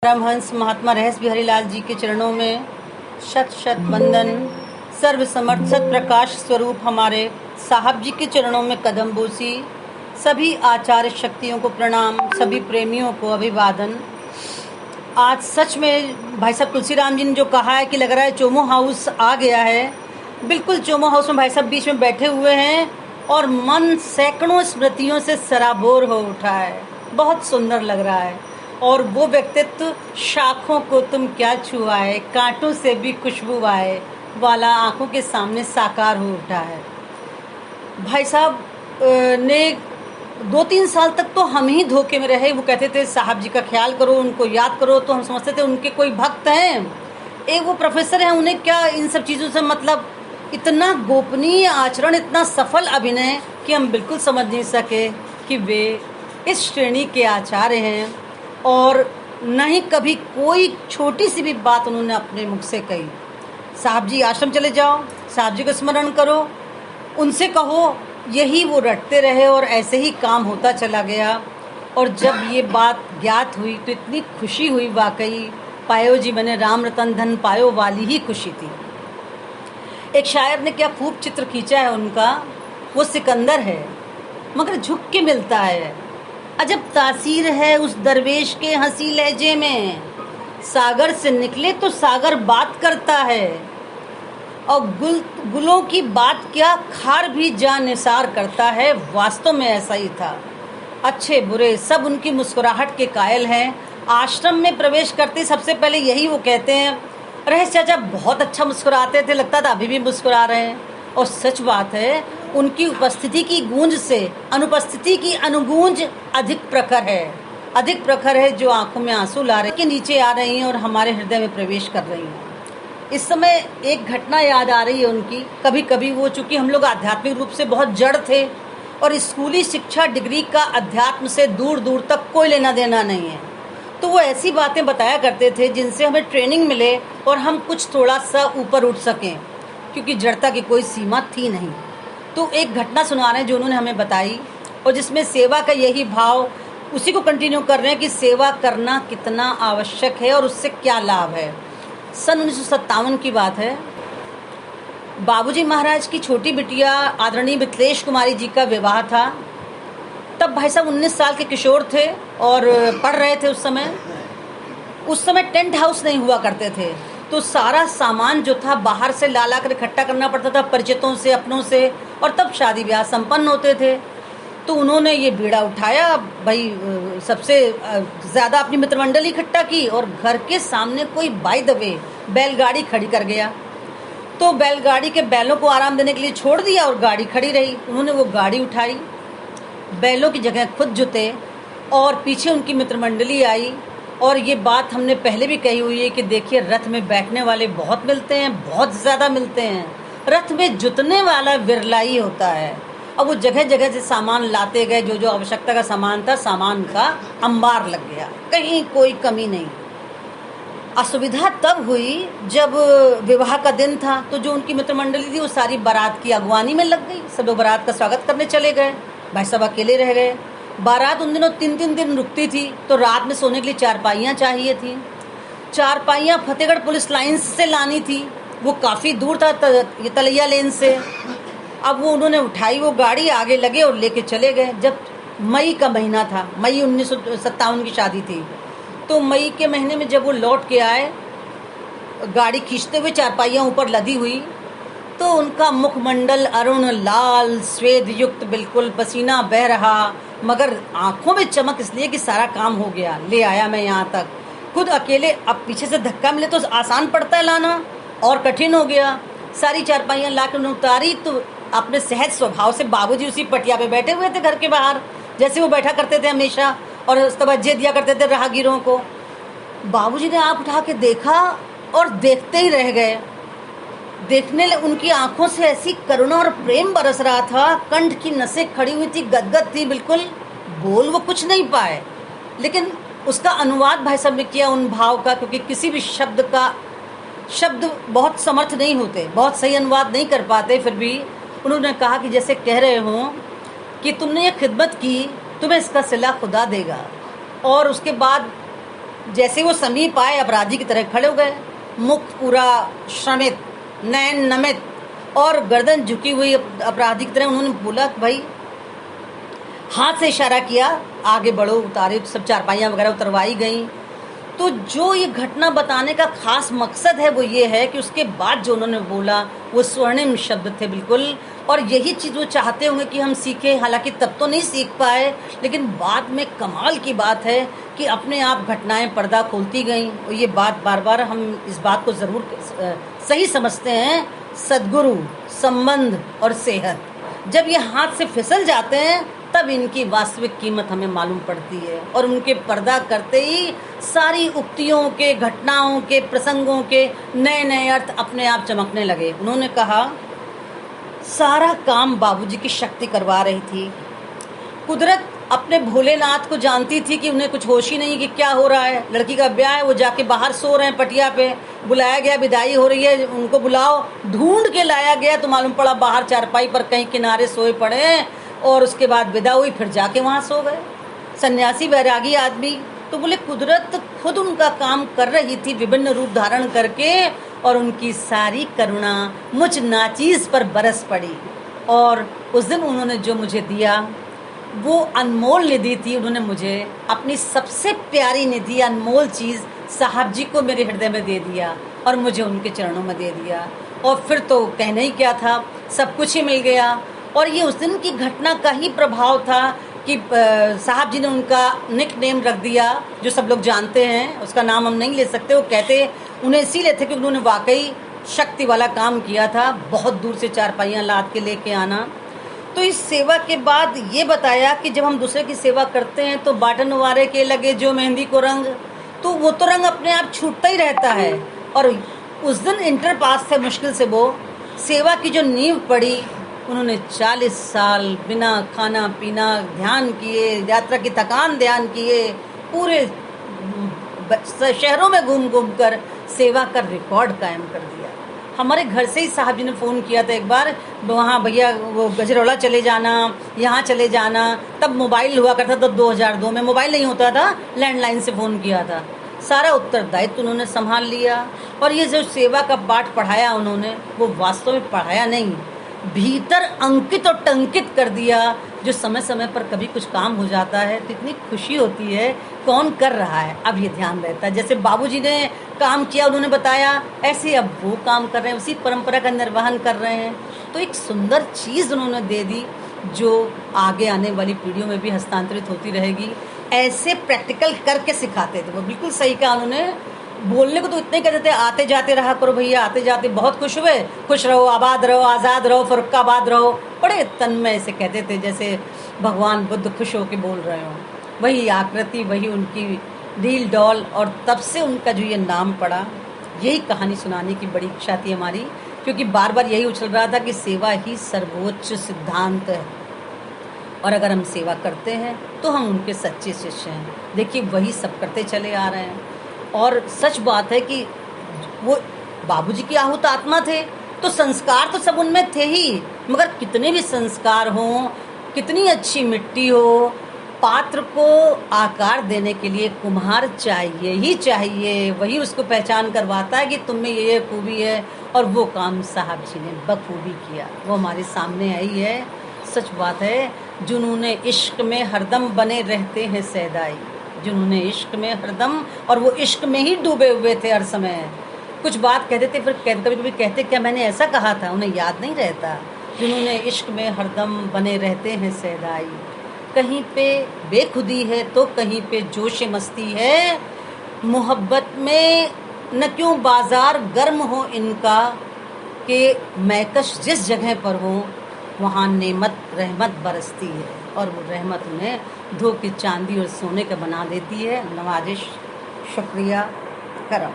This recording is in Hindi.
परमहंस महात्मा रहस्य बिहारी लाल जी के चरणों में शत शत वंदन। सर्व समर्थ सत प्रकाश स्वरूप हमारे साहब जी के चरणों में कदम बोसी। सभी आचार्य शक्तियों को प्रणाम, सभी प्रेमियों को अभिवादन। आज सच में भाई साहब तुलसीराम जी ने जो कहा है कि लग रहा है चोमो हाउस आ गया है, बिल्कुल चोमो हाउस में भाई साहब बीच में बैठे हुए हैं और मन सैकड़ों स्मृतियों से सराबोर हो उठा है। बहुत सुंदर लग रहा है और वो व्यक्तित्व शाखों को तुम क्या छुआए, कांटों से भी खुशबू आए वाला आंखों के सामने साकार हो उठा है। भाई साहब ने 2-3 साल तक तो हम ही धोखे में रहे। वो कहते थे साहब जी का ख्याल करो, उनको याद करो, तो हम समझते थे उनके कोई भक्त हैं, एक वो प्रोफेसर हैं, उन्हें क्या इन सब चीज़ों से मतलब। इतना गोपनीय आचरण, इतना सफल अभिनय कि हम बिल्कुल समझ नहीं सके कि वे इस श्रेणी के आचार्य हैं। और न ही कभी कोई छोटी सी भी बात उन्होंने अपने मुख से कही। साहब जी आश्रम चले जाओ, साहब जी को स्मरण करो, उनसे कहो, यही वो रटते रहे और ऐसे ही काम होता चला गया। और जब ये बात ज्ञात हुई तो इतनी खुशी हुई, वाकई पायो जी मैंने राम रतन धन पायो वाली ही खुशी थी। एक शायर ने क्या खूब चित्र खींचा है उनका, वो सिकंदर है मगर झुक के मिलता है। अजब तासीर है उस दरवेश के हंसी लहजे में, सागर से निकले तो सागर बात करता है। और गुलों की बात क्या, खार भी जान निसार करता है। वास्तव में ऐसा ही था। अच्छे बुरे सब उनकी मुस्कुराहट के कायल हैं। आश्रम में प्रवेश करते सबसे पहले यही वो कहते हैं, रहस्य चाचा बहुत अच्छा मुस्कुराते थे, लगता था अभी भी मुस्कुरा रहे हैं। और सच बात है, उनकी उपस्थिति की गूंज से अनुपस्थिति की अनुगूंज अधिक प्रखर है, जो आंखों में आंसू ला रहे के नीचे आ रही हैं और हमारे हृदय में प्रवेश कर रही हैं। इस समय एक घटना याद आ रही है उनकी। कभी कभी वो, चूँकि हम लोग आध्यात्मिक रूप से बहुत जड़ थे और स्कूली शिक्षा डिग्री का अध्यात्म से दूर दूर तक कोई लेना देना नहीं है, तो वो ऐसी बातें बताया करते थे जिनसे हमें ट्रेनिंग मिले और हम कुछ थोड़ा सा ऊपर उठ सकें, क्योंकि जड़ता की कोई सीमा थी नहीं। तो एक घटना सुना रहे हैं जो उन्होंने हमें बताई और जिसमें सेवा का यही भाव, उसी को कंटिन्यू कर रहे हैं कि सेवा करना कितना आवश्यक है और उससे क्या लाभ है। सन 1957 की बात है। बाबूजी महाराज की छोटी बिटिया आदरणीय मिथिलेश कुमारी जी का विवाह था। तब भाई साहब 19 साल के किशोर थे और पढ़ रहे थे। उस समय टेंट हाउस नहीं हुआ करते थे, तो सारा सामान जो था बाहर से ला कर इकट्ठा करना पड़ता था, परिचितों से, अपनों से, और तब शादी ब्याह संपन्न होते थे। तो उन्होंने ये बीड़ा उठाया, भाई सबसे ज़्यादा अपनी मित्रमंडली इकट्ठा की और घर के सामने कोई बाय द वे बैलगाड़ी खड़ी कर गया। तो बैलगाड़ी के बैलों को आराम देने के लिए छोड़ दिया और गाड़ी खड़ी रही। उन्होंने वो गाड़ी उठाई, बैलों की जगह खुद जुते और पीछे उनकी मित्रमंडली आई। और ये बात हमने पहले भी कही हुई है कि देखिए, रथ में बैठने वाले बहुत मिलते हैं, बहुत ज़्यादा मिलते हैं, रथ में जुतने वाला विरला ही होता है। अब वो जगह जगह से सामान लाते गए, जो जो आवश्यकता का सामान था, सामान का अंबार लग गया, कहीं कोई कमी नहीं। असुविधा तब हुई जब विवाह का दिन था, तो जो उनकी मित्रमंडली थी वो सारी बारात की अगवानी में लग गई। सब लोग बारात का स्वागत करने चले गए, भाई साहब अकेले रह गए। बारात उन दिनों 3-3 दिन रुकती थी, तो रात में सोने के लिए चारपाइयाँ चाहिए थी। चारपाइयाँ फतेहगढ़ पुलिस लाइन्स से लानी थी, वो काफ़ी दूर था तलैया लेन से। अब वो उन्होंने उठाई वो गाड़ी, आगे लगे और लेके चले गए। जब मई का महीना था, मई 1957 की शादी थी, तो मई के महीने में जब वो लौट के आए, गाड़ी खींचते हुए चारपाइयाँ ऊपर लदी हुई, तो उनका मुखमंडल अरुण लाल स्वेद युक्त, बिल्कुल पसीना बह रहा, मगर आंखों में चमक इसलिए कि सारा काम हो गया, ले आया मैं यहाँ तक खुद अकेले। अब पीछे से धक्का मिले तो आसान पड़ता है लाना, और कठिन हो गया। सारी चारपाइयाँ ला कर उतारी तो अपने सहज स्वभाव से बाबूजी उसी पटिया पे बैठे हुए थे घर के बाहर, जैसे वो बैठा करते थे हमेशा, और तवज्जो दिया करते थे राहगीरों को। बाबूजी ने आँख उठा के देखा और देखते ही रह गए। देखने उनकी आंखों से ऐसी करुणा और प्रेम बरस रहा था, कंठ की नसें खड़ी हुई थी, गदगद थी बिल्कुल। बोल वो कुछ नहीं पाए, लेकिन उसका अनुवाद भाई साहब ने किया उन भाव का, क्योंकि किसी भी शब्द बहुत समर्थ नहीं होते, बहुत सही अनुवाद नहीं कर पाते। फिर भी उन्होंने कहा कि जैसे कह रहे हों कि तुमने ये खिदमत की, तुम्हें इसका सिला खुदा देगा। और उसके बाद जैसे वो समीप आए अपराधी की तरह खड़े हो गए, मुख पूरा श्रमित, नैन नमित और गर्दन झुकी हुई अपराधी की तरह। उन्होंने बोला भाई, हाथ से इशारा किया, आगे बढ़ो। उतारे, सब चारपाइयाँ वगैरह उतरवाई गई। तो जो ये घटना बताने का खास मकसद है वो ये है कि उसके बाद जो उन्होंने बोला वो स्वर्णिम शब्द थे बिल्कुल, और यही चीज़ वो चाहते होंगे कि हम सीखें। हालांकि तब तो नहीं सीख पाए, लेकिन बाद में कमाल की बात है कि अपने आप घटनाएं पर्दा खोलती गईं। और ये बात बार बार हम इस बात को ज़रूर सही समझते हैं, सद्गुरु, संबंध और सेहत जब ये हाथ से फिसल जाते हैं तब इनकी वास्तविक कीमत हमें मालूम पड़ती है। और उनके पर्दा करते ही सारी उक्तियों के, घटनाओं के, प्रसंगों के नए नए अर्थ अपने आप चमकने लगे। उन्होंने कहा, सारा काम बाबूजी की शक्ति करवा रही थी। कुदरत अपने भोलेनाथ को जानती थी कि उन्हें कुछ होश ही नहीं कि क्या हो रहा है। लड़की का ब्याह है, वो जाके बाहर सो रहे हैं पटिया पे, बुलाया गया, विदाई हो रही है, उनको बुलाओ, ढूंढ के लाया गया तो मालूम पड़ा बाहर चारपाई पर कहीं किनारे सोए पड़े हैं। और उसके बाद विदा हुई, फिर जाके वहाँ सो गए। सन्यासी बैरागी आदमी। तो बोले कुदरत खुद उनका काम कर रही थी विभिन्न रूप धारण करके, और उनकी सारी करुणा मुझ नाचीज पर बरस पड़ी। और उस दिन उन्होंने जो मुझे दिया वो अनमोल निधि थी। उन्होंने मुझे अपनी सबसे प्यारी निधि, अनमोल चीज़ साहब जी को मेरे हृदय में दे दिया और मुझे उनके चरणों में दे दिया। और फिर तो कहना ही क्या था, सब कुछ ही मिल गया। और ये उस दिन की घटना का ही प्रभाव था कि साहब जी ने उनका निक नेम रख दिया, जो सब लोग जानते हैं, उसका नाम हम नहीं ले सकते। वो कहते उन्हें इसीलिए थे कि उन्होंने वाकई शक्ति वाला काम किया था, बहुत दूर से चारपाइयाँ लाद के लेके आना। तो इस सेवा के बाद ये बताया कि जब हम दूसरे की सेवा करते हैं तो बाटन वारे के लगे जो मेहंदी को रंग, तो वो तो रंग अपने आप छूटता ही रहता है। और उस दिन इंटर पास थे मुश्किल से, वो सेवा की जो नींव पड़ी, उन्होंने 40 साल बिना खाना पीना ध्यान किए, यात्रा की थकान ध्यान किए, पूरे शहरों में घूम घूम कर सेवा का रिकॉर्ड कायम कर दिया। हमारे घर से ही साहब जी ने फ़ोन किया था एक बार, वहाँ भैया वो गजरौला चले जाना, यहाँ चले जाना। तब मोबाइल हुआ करता था, 2002 में मोबाइल नहीं होता था, लैंडलाइन से फ़ोन किया था। सारा उत्तरदायित्व उन्होंने संभाल लिया। और ये जो सेवा का पाठ पढ़ाया उन्होंने, वो वास्तव में पढ़ाया नहीं, भीतर अंकित और टंकित कर दिया। जो समय समय पर कभी कुछ काम हो जाता है तो इतनी खुशी होती है, कौन कर रहा है अब ये ध्यान रहता है। जैसे बाबूजी ने काम किया, उन्होंने बताया, ऐसे अब वो काम कर रहे हैं, उसी परंपरा का निर्वहन कर रहे हैं। तो एक सुंदर चीज़ उन्होंने दे दी जो आगे आने वाली पीढ़ियों में भी हस्तांतरित होती रहेगी। ऐसे प्रैक्टिकल करके सिखाते थे वो, बिल्कुल सही कहा उन्होंने। बोलने को तो इतने कहते थे, आते जाते रहा करो भैया, आते जाते बहुत खुश हुए, खुश रहो, आबाद रहो, आज़ाद रहो, फरुखाबाद रहो। बड़े तन्मय से कहते थे, जैसे भगवान बुद्ध खुश होकर बोल रहे हो। वही आकृति, वही उनकी रील डॉल। और तब से उनका जो ये नाम पड़ा, यही कहानी सुनाने की बड़ी इच्छा थी हमारी, क्योंकि बार बार यही उछल रहा था कि सेवा ही सर्वोच्च सिद्धांत है, और अगर हम सेवा करते हैं तो हम उनके सच्चे शिष्य हैं। देखिए, वही सब करते चले आ रहे हैं। और सच बात है कि वो बाबूजी की आहूत आत्मा थे, तो संस्कार तो सब उनमें थे ही, मगर कितने भी संस्कार हों, कितनी अच्छी मिट्टी हो, पात्र को आकार देने के लिए कुम्हार चाहिए ही चाहिए। वही उसको पहचान करवाता है कि तुम में ये खूबी है। और वो काम साहब जी ने बखूबी किया, वो हमारे सामने आई है। सच बात है, जुनूने इश्क में हरदम बने रहते हैं सैदाई, जिन्होंने इश्क में हरदम, और वो इश्क में ही डूबे हुए थे हर समय। कुछ बात कहते थे, फिर कभी कभी कहते क्या मैंने ऐसा कहा था, उन्हें याद नहीं रहता। जिन्होंने इश्क में हरदम बने रहते हैं सहदाई, कहीं पे बेखुदी है तो कहीं पे जोश मस्ती है। मोहब्बत में न क्यों बाजार गर्म हो इनका, कि मैकश जिस जगह पर हो वहाँ नेमत रहमत बरसती है, और वो रहमत उन्हें धो के चांदी और सोने का बना देती है। नवाजिश, शुक्रिया, करम।